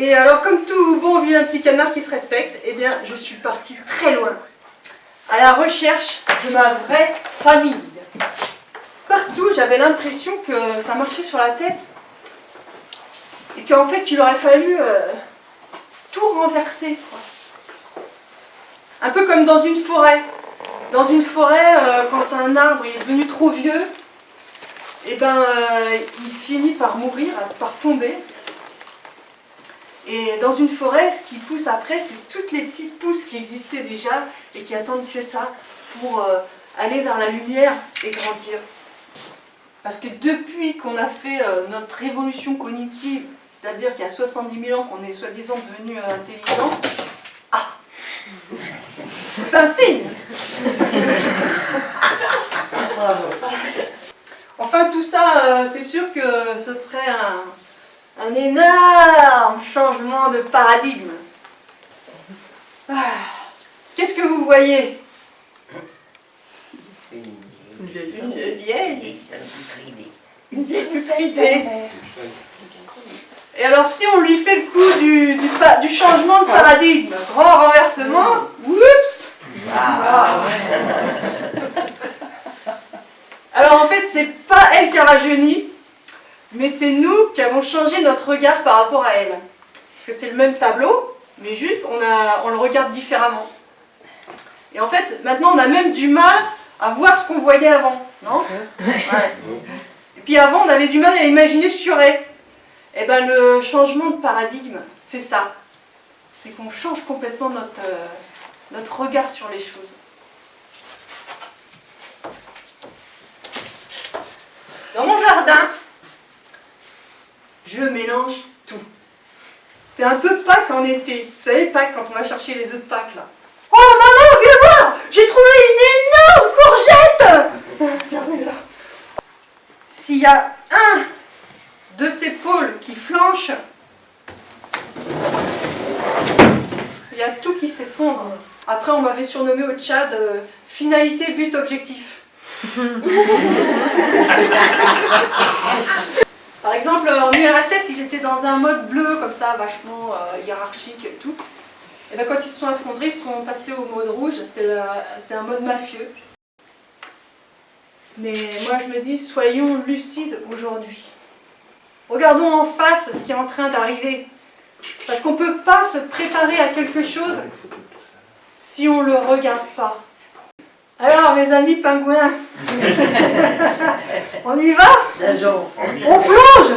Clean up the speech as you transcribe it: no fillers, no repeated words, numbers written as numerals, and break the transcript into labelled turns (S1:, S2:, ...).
S1: Et alors, comme tout bon vilain petit canard qui se respecte, eh bien, je suis partie très loin, à la recherche de ma vraie famille. Partout, j'avais l'impression que ça marchait sur la tête, et qu'en fait, il aurait fallu tout renverser, quoi. Un peu comme dans une forêt. Dans une forêt, quand un arbre est devenu trop vieux, eh ben, il finit par mourir, par tomber. Et dans une forêt, ce qui pousse après, c'est toutes les petites pousses qui existaient déjà et qui attendent que ça pour aller vers la lumière et grandir. Parce que depuis qu'on a fait notre révolution cognitive, c'est-à-dire qu'il y a 70 000 ans qu'on est soi-disant devenu intelligent, c'est un signe. Enfin, tout ça, c'est sûr que ce serait un énorme changement de paradigme. Qu'est-ce que vous voyez? Une vieille toute ridée. Et alors, si on lui fait le coup du changement de paradigme, grand renversement, oups! Alors en fait, c'est pas elle qui a rajeuni, mais c'est nous qui avons changé notre regard par rapport à elle. Parce que c'est le même tableau, mais juste on le regarde différemment. Et en fait, maintenant on a même du mal à voir ce qu'on voyait avant, non? Ouais. Et puis avant, on avait du mal à imaginer ce qu'il y aurait. Et ben le changement de paradigme, c'est ça. C'est qu'on change complètement notre regard sur les choses. Dans mon jardin, je mélange tout. C'est un peu Pâques en été. Vous savez, Pâques, quand on va chercher les œufs de Pâques, là. Oh, maman, viens voir! J'ai trouvé une énorme courgette! Regardez-la. S'il y a un de ces pôles qui flanche, il y a tout qui s'effondre. Après, on m'avait surnommé au Tchad finalité, but, objectif. Par exemple, en URSS, ils étaient dans un mode bleu, comme ça, vachement hiérarchique et tout. Et bien, quand ils se sont effondrés, ils sont passés au mode rouge, c'est un mode mafieux. Mais moi, je me dis, soyons lucides aujourd'hui. Regardons en face ce qui est en train d'arriver. Parce qu'on ne peut pas se préparer à quelque chose si on ne le regarde pas. Alors, mes amis pingouins, on y va? On plonge.